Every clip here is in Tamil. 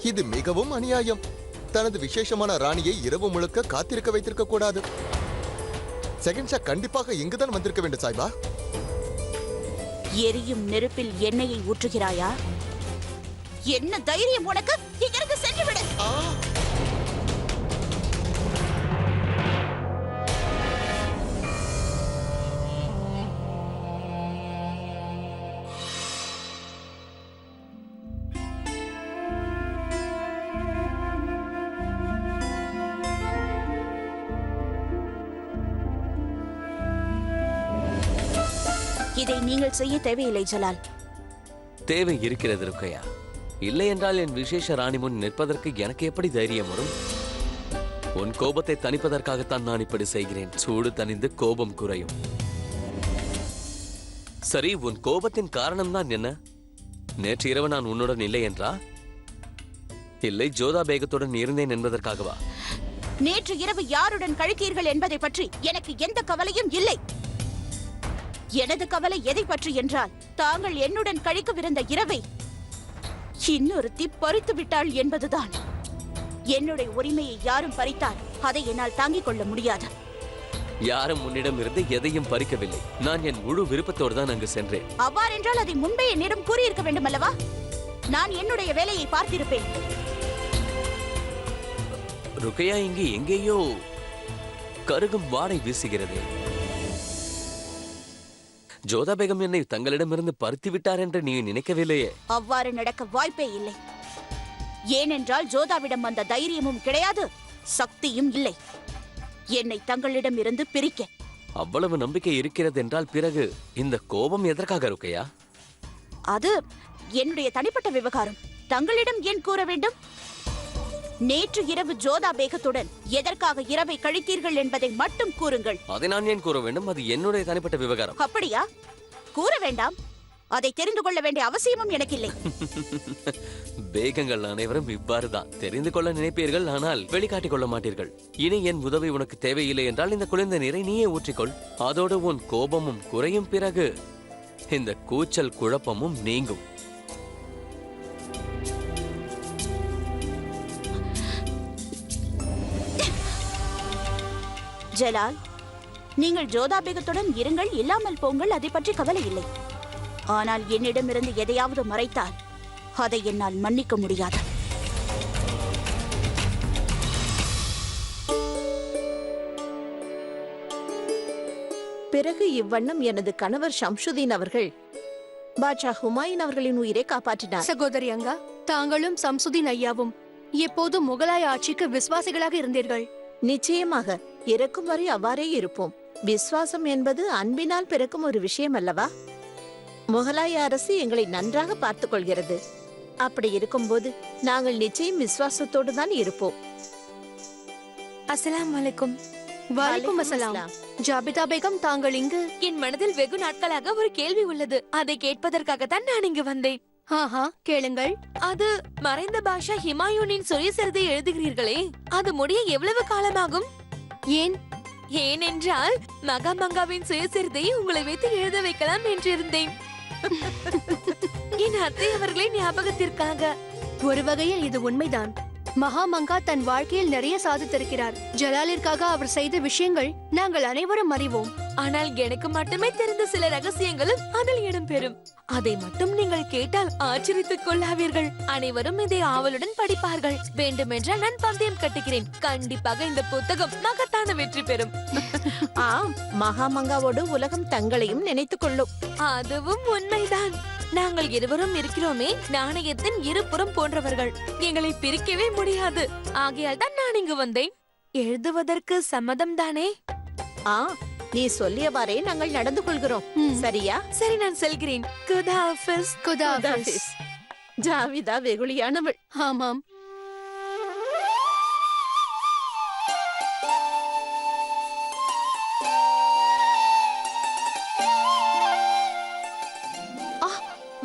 இது மிகவும் அநியாயம். தனது விசேஷமான ராணியை இரவு முழுக்க காத்திருக்க வைத்திருக்க கூடாது. செகண்ட் ஷா கண்டிப்பாக இங்குதான் வந்திருக்க வேண்டும் சாய்பா. எரியும் நெருப்பில் எண்ணெயை ஊற்றுகிறாயா? என்ன தைரியம் உனக்கு? இங்கிருந்து சென்று விடு. இதை நீங்கள் செய்ய தேவையில்லை ஜலால். தேவை இருக்கிறது ருக்கையா. இல்லை என்றால் என் விசேஷ ராணி முன் நிற்பதற்கு எனக்கு எப்படி தைரியம் வரும்? உன் கோபத்தை தணிப்பதற்காகத்தான் நான் இப்படி செய்கிறேன். சூடு தணிந்து கோபம் குறையும். சரி, உன் கோபத்தின் காரணம் தான் என்ன? நேற்று இரவு நான் உன்னுடன் இல்லை என்றா? இல்லை ஜோதா பேகத்துடன் இருந்தேன் என்பதற்காகவா? நேற்று இரவு யாருடன் கழித்தீர்கள் என்பதை பற்றி எனக்கு எந்த கவலையும் இல்லை. எனது கவலை எதை பற்றி என்றால், தாங்கள் என்னுடன் கழிக்கவிருந்த இரவை இன்னொருத்தி பறித்து விட்டாள் என்பதுதான். என்னுடைய உரிமையை யாரும் பறித்தால் அதை என்னால் தாங்கிக் கொள்ள முடியாது. யாரும் உன்னிடம் இருந்து எதையும் பறிக்கவில்லை. நான் என் முழு விருப்பத்தோடு தான் அங்கு சென்றேன். அவ்வாறென்றால் அதை முன்பே என்னிடம் கூறியிருக்க வேண்டும் அல்லவா? நான் என்னுடைய வேலையை பார்த்திருப்பேன். ருக்கையா, இங்கே எங்கேயோ கருகும் வாடை வீசுகிறது. ஜோதா பேகம் என்னை தங்களிடமிருந்து பறித்து விட்டார் என்று நீ நினைக்கவில்லையே? அவ்வாறு நடக்க வாய்ப்பே இல்லை. ஏனென்றால் ஜோதாவிடம் அந்த தைரியமும் கிடையாது, சக்தியும் இல்லை என்னை தங்களிடம் இருந்து பிரிக்க. அவ்வளவு நம்பிக்கை இருக்கிறது என்றால் பிறகு இந்த கோபம் எதற்காக ருக்கையா? அது என்னுடைய தனிப்பட்ட விவகாரம். தங்களிடம் ஏன் கூற வேண்டும்? நேற்று இரவு ஜோதா பேகத்துடன் எதற்காக இரவை கழித்தீர்கள் என்பதை மட்டும் கூறுங்கள். அதை நான் ஏன் கூற வேண்டும்? அது என்னுடைய தனிப்பட்ட விவகாரம். அப்படியா? கூற வேண்டாம். அதை தெரிந்து கொள்ள வேண்டிய அவசியமும் எனக்கு இல்லை. பேகங்கள் அனைவரும் இவ்வாறுதான். தெரிந்து கொள்ள நினைப்பீர்கள், ஆனால் வெளிக்காட்டிக் கொள்ள மாட்டீர்கள். இனி என் உதவி உனக்கு தேவையில்லை என்றால் இந்த குளிர்ந்த நீரை நீயே ஊற்றிக்கொள். அதோடு உன் கோபமும் குறையும். பிறகு இந்த கூச்சல் குழப்பமும் நீங்கும். ஜலால், நீங்கள் ஜோதா பேகத்துடன் இருங்கள், இல்லாமல் போங்கள், அதை பற்றி கவலை இல்லை. ஆனால் என்னிடமிருந்து எதையாவது மறைத்தால் அதை என்னால் மன்னிக்க முடியாது. பிறகு இவ்வண்ணம் எனது கணவர் ஷம்சுதீன் அவர்கள் பாட்ஷா ஹுமாயூன் அவர்களின் உயிரை காப்பாற்றினார். சகோதரி அங்கா, தாங்களும் சம்சுதீன் ஐயாவும் எப்போதும் முகலாய ஆட்சிக்கு விசுவாசிகளாக இருந்தீர்கள். நிச்சயமாக இறக்கும் வரை அவ்வாறே இருப்போம். விசுவாசம் என்பது அன்பினால் பிறக்கும் ஒரு விஷயம் அல்லவா? முகலாய அரசு எங்களை நன்றாக பார்த்துக் கொள்கிறது. அப்படி இருக்கும்போது நாங்கள் நிச்சயம் விசுவாசத்தோடு தான் இருப்போம். அஸ்ஸலாமு அலைக்கும். வலைக்கும் அஸ்ஸலாம். ஜாபிதா பேகம், தாங்கள் இங்கு? என் மனதில் வெகு நாட்களாக ஒரு கேள்வி உள்ளது. அதை கேட்பதற்காகத்தான் நான் இங்கு வந்தேன். ஆஹா, கேளுங்கள். அது மறைந்த பாஷா ஹுமாயூனின் சுயசரிதை எழுதுகிறீர்களே, அது முடிய எவ்வளவு காலமாகும்? ஏன்? ஏனென்றால் மகாமங்காவின் சுயசரிதையை உங்களை வைத்து எழுத வைக்கலாம் என்றிருந்தேன். என் அத்தை அவர்களை ஞாபகத்திற்காக. ஒரு வகையில் இது உண்மைதான். மகாமங்கா தன் வாழ்க்கையில் நிறைய சாதித்திருக்கிறார். ஜலாலிற்காக அவர் செய்த விஷயங்கள் நாங்கள் அனைவரும் அறிவோம். ஆனால் எனக்கு மட்டுமே தெரிந்த சில ரகசியங்களும் அதில் இடம்பெறும். அதை மட்டும் நீங்கள் கேட்டால் ஆச்சரித்துக் கொள்ளாவீர்கள். அனைவரும் இதை ஆவலுடன் படிப்பார்கள். வேண்டுமென்றால் நான் பந்தயம் கட்டுகிறேன். கண்டிப்பாக இந்த புத்தகம் மகத்தான வெற்றி பெறும். ஆம், மகாமங்காவோடு உலகம் தங்களையும் நினைத்துக் கொள்ளும். அதுவும் உண்மைதான். நாங்கள் இருவரும் இருக்கிறோமே, நாணயத்தின் இருபுறம் போன்றவர்கள். எங்களை பிரிக்கவே முடியாது. ஆகையால் தான் நான் இங்கு வந்தேன். எழுதுவதற்கு சம்மதம் தானே? நீ சொல்லியவாறே நாங்கள் நடந்து கொள்கிறோம். சரியா? சரி, நான் செல்கிறேன். குதா ஹாஃபிஸ். குதா ஹாஃபிஸ். ஜாவிதா வெகுளியானவள். ஆமாம்.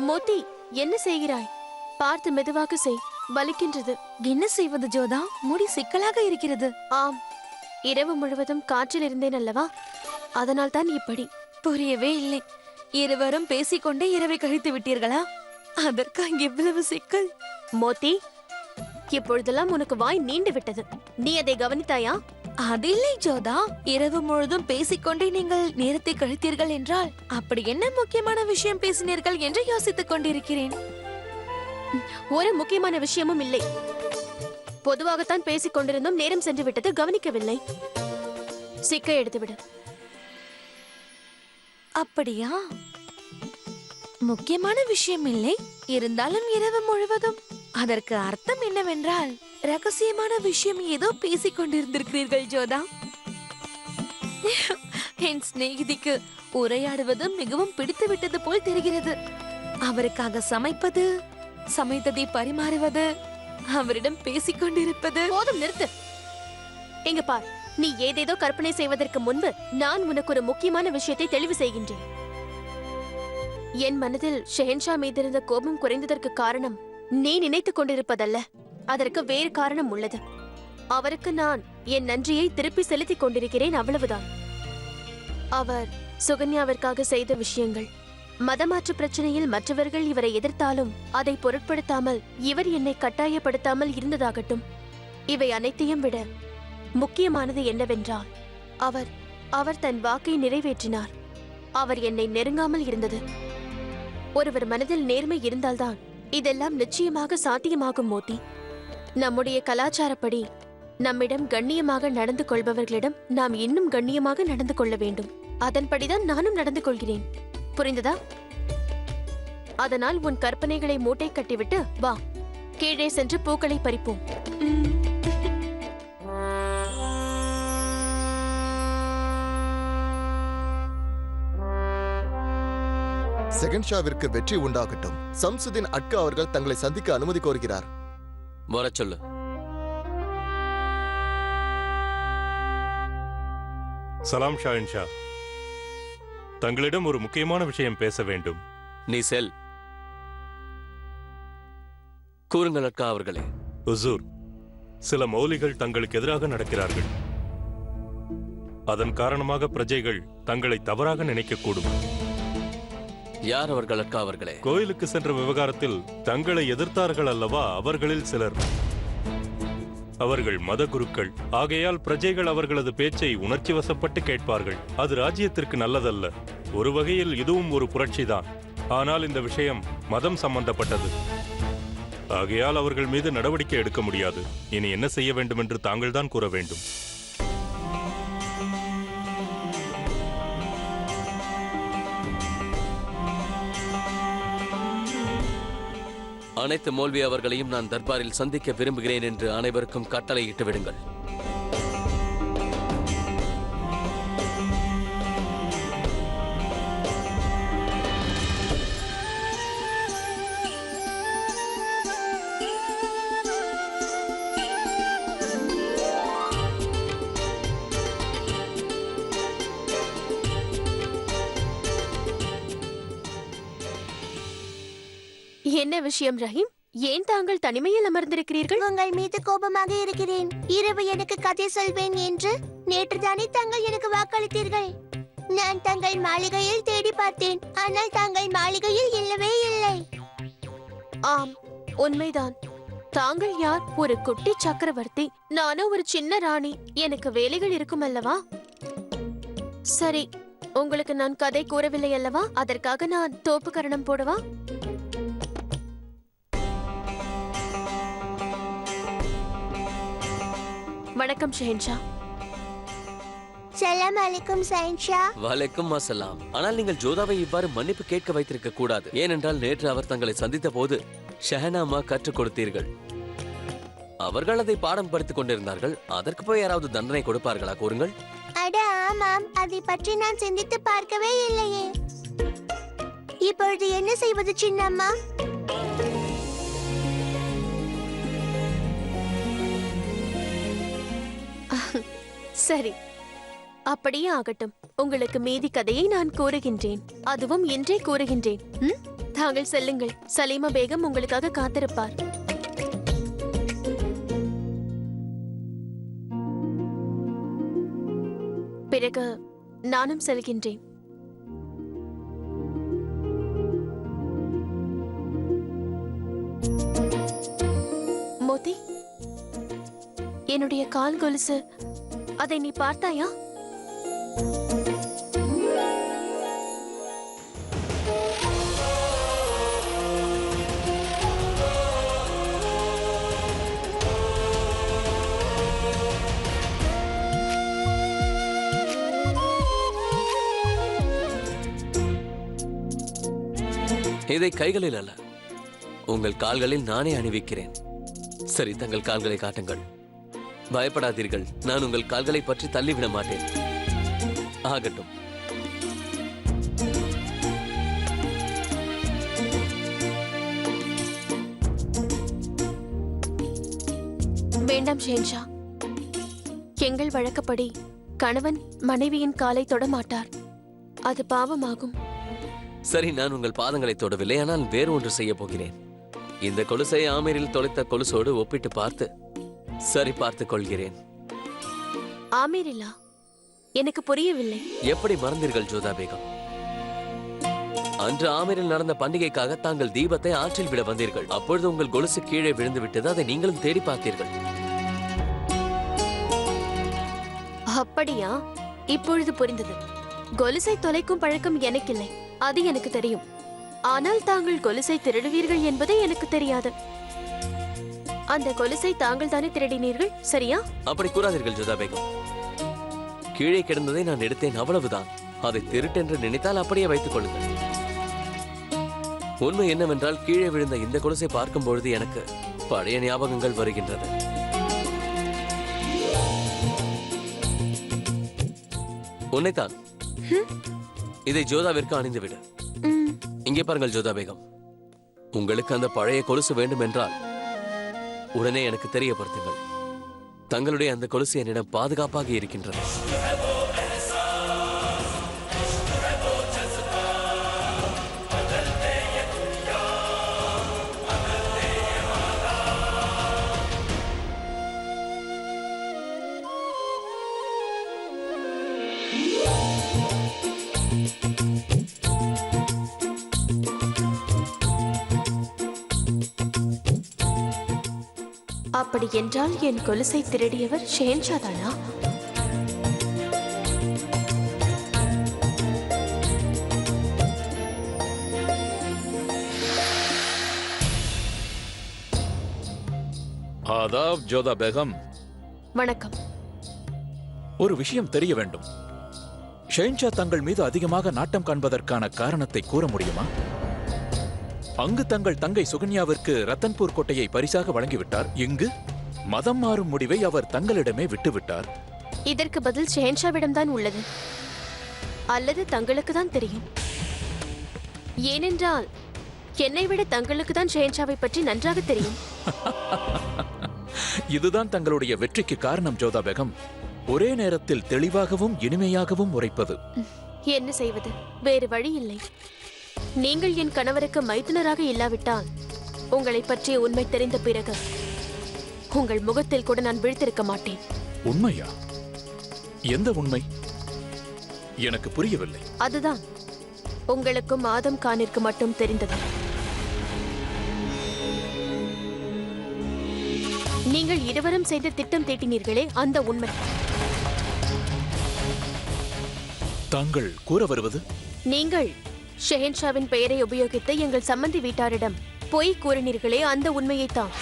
மோத்தி, என்ன செய்கிறாய்? பார்த்து மெதுவாக செய், வலிக்கின்றது. என்ன செய்வது ஜோதா? முடி சிக்கலாக இருக்கிறது. ஆம், இரவு முழுவதும் காற்றில் இருந்தேன் அல்லவா, அதனால் தான் இப்படி. புரியவே இல்லை. இருவரும் பேசிக்கொண்டே இரவை கழித்து விட்டீர்களா? அதற்கா இவ்வளவு சிக்கல்? மோத்தி, இப்பொழுதெல்லாம் உனக்கு வாய் நீண்டு விட்டது. நீ அதை கவனித்தாயா? அதில்லை ஜோதா, இரவு முழுதும் பேசிக்கொண்டே நீங்கள் நேரத்தை கழித்தீர்கள் என்றால் அப்படி என்ன முக்கியமான விஷயம் பேசினீர்கள் என்று யோசித்துக் கொண்டிருக்கிறேன். ஒரு முக்கியமான விஷயமும் இல்லை. பொதுவாகத்தான் பேசிக் கொண்டிருந்தோம், நேரம் சென்று விட்டது, கவனிக்கவில்லை. சிக்கை எடுத்துவிடு. அப்படியா? முக்கியமான விஷயம் இல்லை, இருந்தாலும் இரவு முழுவதும். அதற்கு அர்த்தம் என்னவென்றால் ரகசியமான விஷயம் ஏதோ பேசிக் கொண்டிருந்திருக்கிறீர்கள் ஜோதா. என் சிநேகிதிக்கு உரையாடுவது மிகவும் பிடித்து விட்டது போல் தெரிகிறது. அவருக்காக சமைப்பது, சமைத்ததை பரிமாறுவது, அவரிடம் பேசிக் கொண்டிருப்பது. போதும், நிறுத்து. இங்க பார், நீ ஏதேதோ கற்பனை செய்வதற்கு முன்பு நான் உனக்கு ஒரு முக்கியமான விஷயத்தை தெளிவு செய்கின்றேன். என் மனதில் ஷெஹன்ஷா மீதிருந்த கோபம் குறைந்ததற்கு காரணம் நீ நினைத்துக் கொண்டிருப்பதல்ல, அதற்கு வேறு காரணம் உள்ளது. அவருக்கு நான் என் நன்றியை திருப்பி செலுத்திக் கொண்டிருக்கிறேன், அவ்வளவுதான். அவர் சுகன்யாவிற்காக செய்த விஷயங்கள், மதமாற்று பிரச்சனையில் மற்றவர்கள் இவரை எதிர்த்தாலும் அதை பொருட்படுத்தாமல் இவர் என்னை கட்டாயப்படுத்தாமல் இருந்ததாகட்டும், இவை அனைத்தையும் விட முக்கியமானது என்னவென்றால் அவர் தன் வாக்கை நிறைவேற்றினார். அவர் என்னை நெருங்காமல் இருந்தது. ஒருவர் மனதில் நேர்மை இருந்தால்தான் இதெல்லாம் நிச்சயமாக சாத்தியமாகும் மோதி. நம்முடைய கலாச்சாரப்படி நம்மிடம் கண்ணியமாக நடந்து கொள்பவர்களிடம் நாம் இன்னும் கண்ணியமாக நடந்து கொள்ள வேண்டும். அதன்படிதான் நானும் நடந்து கொள்கிறேன். புரிந்ததா? அதனால் உன் கற்பனைகளை மூட்டை கட்டிவிட்டு வா, கீழே சென்று பூக்களை பறிப்போம். செகன்ஷாவிற்கு வெற்றி உண்டாகட்டும். சம்சுதீன் அட்கா அவர்கள் தங்களை சந்திக்க அனுமதி கோருகிறார். வர சொல்லு. சலாம் ஷாஹின்ஷா, தங்களிடம் ஒரு முக்கியமான விஷயம் பேச வேண்டும். நீ செல். கூறுங்கள் அட்கா அவர்களே. ஹுசூர், சில மௌலிகள் தங்களுக்கு எதிராக நடக்கிறார்கள். அதன் காரணமாக பிரஜைகள் தங்களை தவறாக நினைக்கக்கூடும். யார் அவர்கள் அட்கா அவர்களே? கோயிலுக்கு சென்ற விவகாரத்தில் தங்களை எதிர்த்தார்கள் அல்லவா அவர்களில் சிலர். அவர்கள் மத குருக்கள். ஆகையால் பிரஜைகள் அவர்களது பேச்சை உணர்ச்சி வசப்பட்டு கேட்பார்கள். அது ராஜ்யத்திற்கு நல்லதல்ல. ஒரு வகையில் இதுவும் ஒரு புரட்சிதான். ஆனால் இந்த விஷயம் மதம் சம்பந்தப்பட்டது. ஆகையால் அவர்கள் மீது நடவடிக்கை எடுக்க முடியாது. இனி என்ன செய்ய வேண்டும் என்று தாங்கள்தான் கூற வேண்டும். அனைத்து மௌல்வி அவர்களையும் நான் தர்பாரில் சந்திக்க விரும்புகிறேன் என்று அனைவருக்கும் கட்டளையிட்டு விடுங்கள். என்ன விஷயம் ரஹீம்? ஏன் தாங்கள் தனிமையில் அமர்ந்திருக்கிறீர்கள்? உங்கள் மீது கோபமாக இருக்கிறேன். இரவு எனக்கு கதை சொல்வேன் என்று நேற்றுதானே தாங்கள் எனக்கு வாக்களித்தீர்கள். நான் தங்கள் மாளிகையில் தேடி பார்த்தேன், ஆனால் தாங்கள் மாளிகையில் இல்லவே இல்லை. ஆம், உண்மைதான். தாங்கள் யார்? ஒரு குட்டி சக்கரவர்த்தி. நானும் ஒரு சின்ன ராணி. எனக்கு வேலைகள் இருக்கும் அல்லவா? சரி, உங்களுக்கு நான் கதை கூறவில்லை அல்லவா? அதற்காக நான் தோப்பு கரணம் போடவா? வணக்கம் ஷெஹன்ஷா. சலாம் அலைக்கும் ஷெஹன்ஷா. வலைக்கும் அஸ்ஸலாம். ஆனால் நீங்கள் ஜோதாவை இவ்வாறு மன்னிப்பு கேட்க வைத்திருக்க கூடாது. ஏனென்றால் நேற்று அவர் தங்களை சந்தித்த போது ஷஹனாமா கற்றுக் கொடுத்தீர்கள். அவர்கள் அதை பாடம் படித்துக் கொண்டிருந்தார்கள். அதற்கு போய் யாராவது தண்டனை கொடுப்பார்களா? கூறுங்கள். அட ஆமாம், அதை பற்றி நான் சிந்தித்து பார்க்கவே இல்லையே. இப்பொழுது என்ன செய்வது சின்னம்மா? சரி, அப்படியே ஆகட்டும். உங்களுக்கு மீதி கதையை நான் கூறுகின்றேன். அதுவும் இன்றே கூறுகின்றேன். தாங்கள் செல்லுங்கள். சலீமா பேகம் உங்களுக்காக காத்திருப்பார். பிறகு நானும் செல்கின்றேன். மோதி, என்னுடைய கால் கொலுசு, அதை நீ பார்த்தாயா? இதை கைகளில் அல்ல, உங்கள் கால்களில் நானே அணிவிக்கிறேன். சரி, தங்கள் கால்களை காட்டுங்கள். பயப்படாதீர்கள், நான் உங்கள் கால்களை பற்றி தள்ளிவிட மாட்டேன். ஆகட்டும். வேண்டாம் ஷேன்ஷா. எங்கள் வழக்கப்படி கணவன் மனைவியின் காலை தொடமாட்டார். அது பாவமாகும். சரி, நான் உங்கள் பாதங்களை தொடவில்லை, ஆனால் வேறு ஒன்று செய்ய போகிறேன். இந்த கொலுசை ஆமீரில் தொலைத்த கொலுசோடு ஒப்பிட்டு பார்த்து சரி பார்த்துக் கொள்கிறேன். ஆமீரிலா? எனக்கு புரியவில்லை. எப்படி மறந்தீர்கள் ஜோதா பேகம்? அன்று ஆமீரில் நடந்த பண்டிகைக்காக தாங்கள் தீபத்தை ஆற்றில் விட வந்தீர்கள். அப்பொழுது உங்கள் கொலுசு கீழே விழுந்து விட்டது. அதை நீங்களும் தேடி பார்த்தீர்கள். அப்படியா? இப்பொழுது புரிந்தது. கொலுசை தொலைக்கும் பழக்கம் எனக்கில்லை, அது எனக்கு தெரியும். ஆனால் தாங்கள் கொலுசை திருடுவீர்கள் என்பது எனக்கு தெரியாது. அந்த கொலுசை தாங்கள் தானே திருடினீர்கள், சரியா? அப்படி கூறாதீர்கள் ஜோதா பேகம். கீழே கிடந்ததை நான் எடுத்தேன், அவ்வளவுதான். அதை திருட்டென்று நினைத்தால் அப்படியே வைத்துக் கொள்ளுங்கள். உண்மை என்னவென்றால், கீழே விழுந்த இந்த கொலுசை பார்க்கும் பொழுது எனக்கு பழைய ஞாபகங்கள் வருகின்றது. உன்னைத்தான். இதை ஜோதாவிற்கு அணிந்துவிடு. இங்கே பாருங்கள் ஜோதா பேகம், உங்களுக்கு அந்த பழைய கொலுசு வேண்டும் என்றால் உடனே எனக்கு தெரியப்படுத்துங்கள். தங்களுடைய அந்த கொலுசு என்னிடம் பாதுகாப்பாக இருக்கின்றது. அப்படி என்றால் என் கொலுசை திருடியவர் ஷேன்ஷா தானா? ஆதாப் ஜோதா பேகம். வணக்கம். ஒரு விஷயம் தெரிய வேண்டும். ஷேன்ஷா தங்கள் மீது அதிகமாக நாட்டம் காண்பதற்கான காரணத்தை கூற முடியுமா? அங்கு தங்கள் தங்கை சுகன்யாவிற்கு ரத்தன்பூர் கோட்டையை பரிசாக வழங்கிவிட்டார். இங்கு மதம் மாறும் முடிவை அவர் தங்களிடமே விட்டுவிட்டார். இதற்கு பதில் ஷேன்ஷாவிடம்தான் உள்ளது. அல்லது தங்களுக்கு தான் தெரியும். ஏனென்றால் என்னை விட தங்களுக்கு தான் ஷேன்ஷாவை பற்றி நன்றாக தெரியும். இதுதான் தங்களுடைய வெற்றிக்கு காரணம் ஜோதா பேகம். ஒரே நேரத்தில் தெளிவாகவும் இனிமையாகவும் உரைப்பது. என்ன செய்வது? வேறு வழி இல்லை. நீங்கள் என் கணவருக்கு மைத்துனராக இல்லாவிட்டால் உங்களை பற்றிய உண்மை தெரிந்த பிறகு உங்கள் முகத்தில் கூட நான் விழித்திருக்க மாட்டேன். உண்மையா? எந்த உண்மை? எனக்கு புரியவில்லை. அதுதான் உங்களுக்கும் ஆதம் கானிற்கு மட்டும் தெரிந்தது. நீங்கள் இருவரும் செய்த திட்டம் தீட்டினீர்களே, அந்த உண்மை. தாங்கள் கூற வருவது? நீங்கள் ஷெஹன்ஷாவின் பெயரை உபயோகித்து எங்கள் சம்மந்தி வீட்டாரிடம் பொய் கூறினீர்களே, அந்த உண்மையைத்தான்.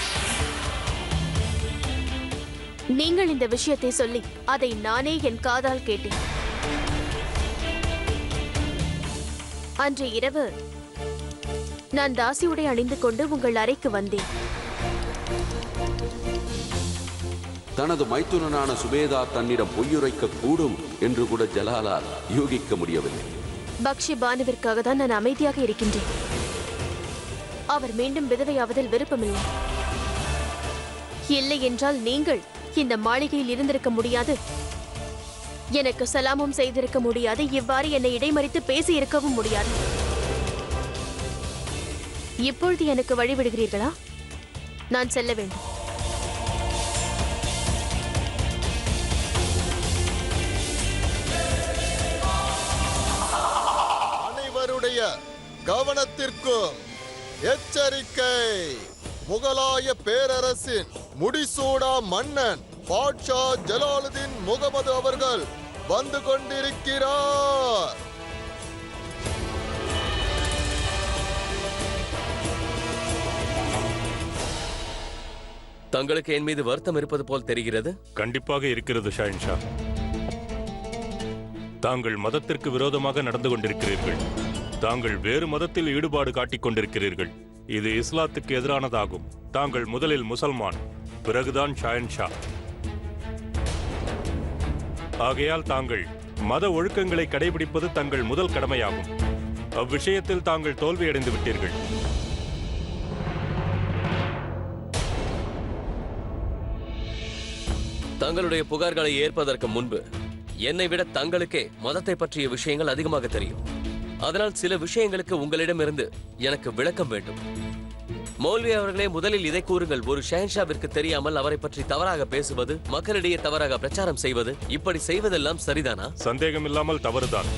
நீங்கள் இந்த விஷயத்தை சொல்லி அதை நானே என் காதால் கேட்டேன். அன்று இரவு நான் தாசி உடை அணிந்து கொண்டு உங்கள் அறைக்கு வந்தேன். தனது மைத்துனனான சுபேதார் தன்னிடம் பொய்யுரைக்க கூடும் என்று கூட ஜலாலால் யூகிக்க முடியவில்லை. பக்ஷி பானுவிற்காக தான் நான் அமைதியாக இருக்கின்றேன். அவர் மீண்டும் விதவையாவதில் விருப்பமில்லை. இல்லை என்றால் நீங்கள் இந்த மாளிகையில் இருந்திருக்க முடியாது, எனக்கு சலாமும் செய்திருக்க முடியாது, இவ்வாறு என்னை இடைமறித்து பேசி இருக்கவும் முடியாது. இப்பொழுது எனக்கு வழிவிடுகிறீர்களா? நான் செல்ல வேண்டும். அனைவருடைய கவனத்திற்கும் எச்சரிக்கை. முகலாய பேரரசின் முடிசூடா மன்னன் பாட்ஷா ஜலாலுதீன் முகமது அவர்கள் வந்து கொண்டிருக்கிறார். தங்களுக்கு என் மீது வருத்தம் இருப்பது போல் தெரிகிறது. கண்டிப்பாக இருக்கிறது ஷாயின்ஷா. தாங்கள் மதத்திற்கு விரோதமாக நடந்து கொண்டிருக்கிறீர்கள். தாங்கள் வேறு மதத்தில் ஈடுபாடு காட்டிக் கொண்டிருக்கிறீர்கள். இது இஸ்லாத்துக்கு எதிரானதாகும். தாங்கள் முதலில் முசல்மான், பிறகுதான் ஷாயின்ஷா. ஆகையால் தாங்கள் மத ஒழுக்கங்களை கடைபிடிப்பது தங்கள் முதல் கடமையாகும். அவ்விஷயத்தில் தாங்கள் தோல்வியடைந்து விட்டீர்கள். தங்களுடைய புகார்களை ஏற்பதற்கு முன்பு என்னை விட தங்களுக்கே மதத்தை பற்றிய விஷயங்கள் அதிகமாக தெரியும். அதனால் சில விஷயங்களுக்கு உங்களிடமிருந்து எனக்கு விளக்கம் வேண்டும். மௌல்வி அவர்களே, முதலில் இதை கூறுங்கள். ஒரு ஷஹன்ஷாவிற்கு தெரியாமல் அவரை பற்றி தவறாக பேசுவது, மக்களிடையே தவறாக பிரச்சாரம் செய்வது, இப்படி செய்வதெல்லாம் சரிதானா? சந்தேகமில்லாமல் தவறுதான்.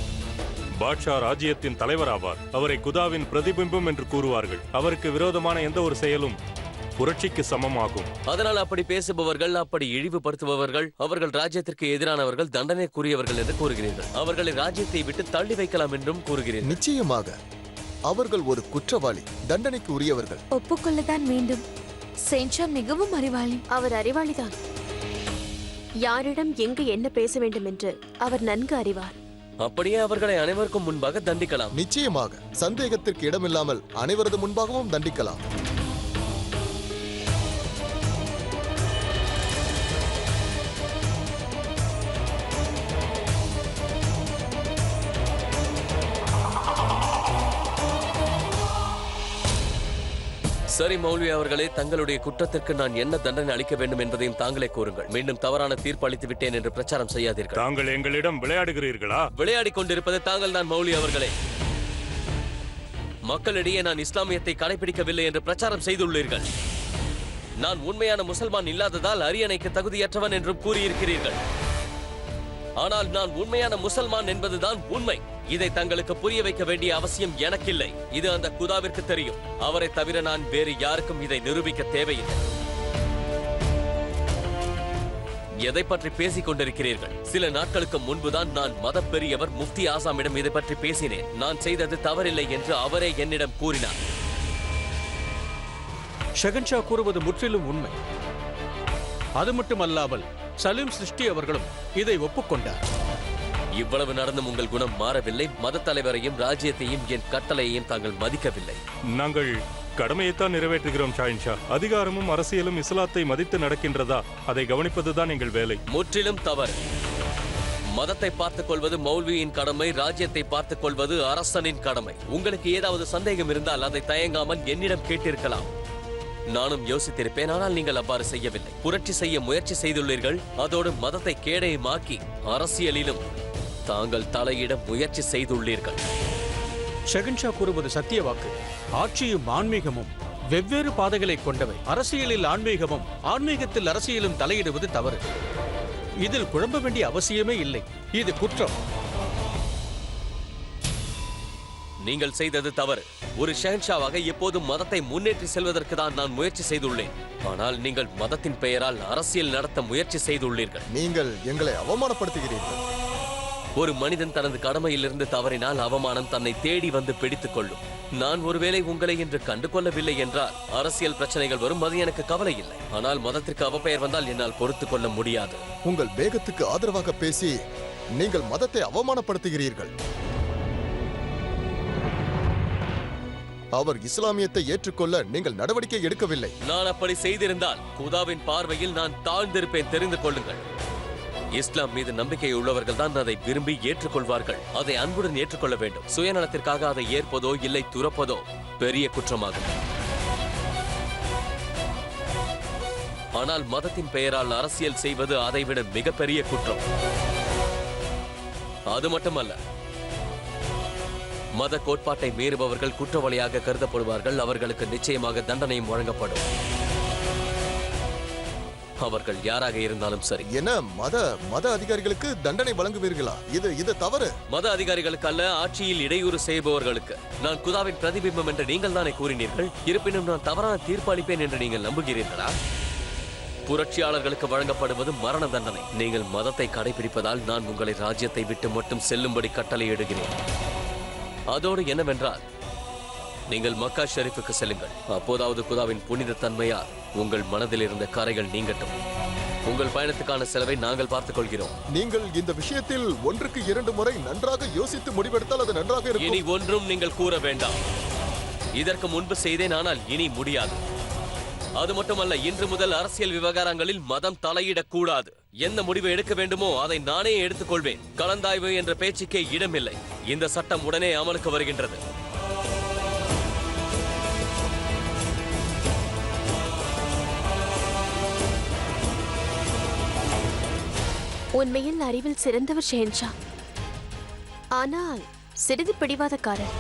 பாட்ஷா ராஜ்யத்தின் தலைவர் ஆவார். அவரை குதாவின் பிரதிபிம்பம் என்று கூறுவார்கள். அவருக்கு விரோதமான எந்த ஒரு செயலும் புரட்சிக்கு சமமாகும். அதனால் அப்படி பேசுபவர்கள், அப்படி இழிவுபடுத்துபவர்கள், அவர்கள் ராஜ்யத்திற்கு எதிரானவர்கள், தண்டனைக்குரியவர்கள் என்று கூறுகிறீர்கள். அவர்களை ராஜ்யத்தை விட்டு தள்ளி வைக்கலாம் என்றும் கூறுகிறீர்கள். நிச்சயமாக அவர்கள் ஒரு குற்றவாளி, தண்டனைக்கு உரியவர்கள். ஒப்புக்கொள்ளதான் வேண்டும். சென்ஷா மிகவும் அறிவாளி. அவர் அறிவாளிதான். யாரிடம் எங்கு என்ன பேச வேண்டும் என்று அவர் நன்கு அறிவார். அப்படியே அவர்களை அனைவருக்கும் முன்பாக தண்டிக்கலாம். நிச்சயமாக சந்தேகத்திற்கு இடமில்லாமல் அனைவரது முன்பாகவும் தண்டிக்கலாம். சரி மௌல்வி அவர்களே, தங்களுடைய குற்றத்திற்கு நான் என்ன தண்டனை அளிக்க வேண்டும் என்பதையும் தாங்களே கூறுங்கள். மீண்டும் தவறான தீர்ப்பு அளித்து விட்டேன் என்று பிரச்சாரம் செய்யாதீர்கள். தாங்கள் எங்களிடம் விளையாடுகிறீர்களா? விளையாடிக் கொண்டிருப்பது தாங்கள் தான் மௌல்வி அவர்களே. மக்களிடையே நான் இஸ்லாமியத்தை கடைபிடிக்கவில்லை என்று பிரச்சாரம் செய்துள்ளீர்கள். நான் உண்மையான முசல்மான் இல்லாததால் அரியணைக்கு தகுதியற்றவன் என்றும் கூறியிருக்கிறீர்கள். ஆனால் நான் உண்மையான முசல்மான் என்பதுதான் உண்மை. இதை தங்களுக்கு புரிய வைக்க வேண்டிய அவசியம் எனக்கில்லை. இது அந்த குதாவிற்கு தெரியும். அவரை தவிர நான் வேறு யாருக்கும் இதை நிரூபிக்க தேவையில்லை. எதை பற்றி பேசிக் கொண்டிருக்கிறீர்கள்? சில நாட்களுக்கு முன்புதான் நான் மத பெரியவர் முஃப்தி ஆசாமிடம் இதை பற்றி பேசினேன். நான் செய்தது தவறில்லை என்று அவரே என்னிடம் கூறினார். ஷஹன்ஷா கூறுவது முற்றிலும் உண்மை. அது மட்டுமல்லாமல் சலீம் சிருஷ்டி அவர்களும் இதை ஒப்புக்கொண்டார். இவ்வளவு நடந்தும் உங்கள் குணம் மாறவில்லை. மத தலைவரையும் ராஜ்யத்தையும் என் கட்டளையையும் தாங்கள் மதிக்கவில்லை. நாங்கள் கடமையைத்தான் நிறைவேற்றுகிறோம் ஷாயின்ஷா. அதிகாரமும் அரசியலும் இஸ்லாத்தை மதித்து நடக்கின்றதா, அதை கவனிப்பதுதான் எங்கள் வேலை. முற்றிலும் தவறு. மதத்தை பார்த்துக் கொள்வது மௌல்வியின் கடமை, ராஜ்யத்தை பார்த்துக் கொள்வது அரசனின் கடமை. உங்களுக்கு ஏதாவது சந்தேகம் இருந்தால் அதை தயங்காமல் என்னிடம் கேட்டிருக்கலாம். நானும் யோசித்திருப்பேன். ஆனால் நீங்கள் அவ்வாறு செய்யவில்லை. புரட்சி செய்ய முயற்சி செய்துள்ளீர்கள். அதோடு மதத்தை கேடயமாக்கி அரசியலிலும் தாங்கள் தலையிட முயற்சி செய்துள்ளீர்கள். ஷஹன்ஷா கூறுவது சத்திய வாக்கு. ஆட்சியும் ஆன்மீகமும் வெவ்வேறு பாதைகளை கொண்டவை. அரசியலில் ஆன்மீகமும் ஆன்மீகத்தில் அரசியலும் தலையிடுவது தவறு. இதில் குழம்ப வேண்டிய அவசியமே இல்லை. இது குற்றம். நீங்கள் செய்தது தவறு. ஒரு ஷஹன்ஷாவாக எப்போதும் மதத்தை முன்னேற்றி செல்வதற்கு தான் நான் முயற்சி செய்துள்ளேன். ஆனால் நீங்கள் மதத்தின் பெயரால் அரசியல் நடத்த முயற்சி செய்துள்ளீர்கள். நீங்கள் எங்களை அவமானப்படுத்துகிறீர்கள். ஒரு மனிதன் தனது கடமையிலிருந்து தவறினால் அவமானம் தன்னை தேடி வந்து பிடித்துக் கொள்ளும். நான் ஒருவேளை உங்களை இன்று கண்டு கொள்ளவில்லை என்றால் அரசியல் பிரச்சனைகள் வரும். அது எனக்கு கவலை இல்லை. ஆனால் மதத்திற்கு அவப்பெயர் வந்தால் என்னால் பொறுத்துக் கொள்ள முடியாது. உங்கள் வேகத்துக்கு ஆதரவாக பேசி நீங்கள் மதத்தை அவமானப்படுத்துகிறீர்கள். அவர் இஸ்லாமியத்தை ஏற்றுக்கொள்ள நீங்கள் நடவடிக்கை எடுக்கவில்லை. நான் அப்படி செய்திருந்தால் குதாவின் பார்வையில் நான் தாழ்ந்திருப்பேன். தெரிந்து கொள்ளுங்கள். இஸ்லாம் மீது நம்பிக்கை உள்ளவர்கள் தான் அதை விரும்பி ஏற்றுக்கொள்வார்கள். அதை அன்புடன் ஏற்றுக்கொள்ள வேண்டும். சுயநலத்திற்காக அதை ஏற்பதோ இல்லை துறப்பதோ பெரிய குற்றமாகும். ஆனால் மதத்தின் பெயரால் அரசியல் செய்வது அதைவிட மிகப்பெரிய குற்றம். அது மட்டுமல்ல, மத கோட்பாட்டை மீறுபவர்கள் குற்றவாளியாக கருதப்படுவார்கள். அவர்களுக்கு நிச்சயமாக தண்டனையும் வழங்கப்படும். அவர்கள் யாராக இருந்தாலும் சரி. என்ன மத அதிகாரிகளுக்கு தண்டனை வழங்குவீர்களா? இது தவறு. மத அதிகாரிகளுக்கு அல்ல, ஆட்சியில் இடையூறு செய்பவர்களுக்கு. நான் குதாவின் பிரதிபிம்பம் என்று நீங்கள் தானே கூறினீர்கள். இருப்பினும் நான் தவறான தீர்ப்பு அளிப்பேன் என்று நீங்கள் நம்புகிறீர்களா? புரட்சியாளர்களுக்கு வழங்கப்படுவது மரண தண்டனை. நீங்கள் மதத்தை கடைபிடிப்பதால் நான் உங்களை ராஜ்யத்தை விட்டு மட்டும் செல்லும்படி கட்டளையிடுகிறேன். அதோடு என்னவென்றால், நீங்கள் மக்கா ஷெரீஃபுக்கு செல்லுங்கள். அப்போதாவது குதாவின் புனித தன்மையால் உங்கள் மனதில் இருந்த கரைகள் நீங்கட்டும். உங்கள் பயணத்துக்கான செலவை நாங்கள் பார்த்துக் கொள்கிறோம். நீங்கள் இந்த விஷயத்தில் 1க்கு 2 முறை நன்றாக யோசித்து முடிவெடுத்தால் அது நன்றாக இருக்கும். இனி ஒன்றும் நீங்கள் கூற வேண்டாம். இதற்கு முன்பு செய்தேன், ஆனால் இனி முடியாது. அது மட்டுமல்ல, இன்று முதல் அரசியல் விவகாரங்களில் மதம் தலையிடக்கூடாது. எந்த முடிவு எடுக்க வேண்டுமோ அதை நானே எடுத்துக்கொள்வேன். கலந்தாய்வு என்ற பேச்சுக்கே இடமில்லை. இந்த சட்டம் உடனே அமலுக்கு வருகின்றது. உண்மையில் அறிவில் சிறந்தவர் ஷெஹன்ஷா, ஆனால் சிறிது பிடிவாதக்காரர்.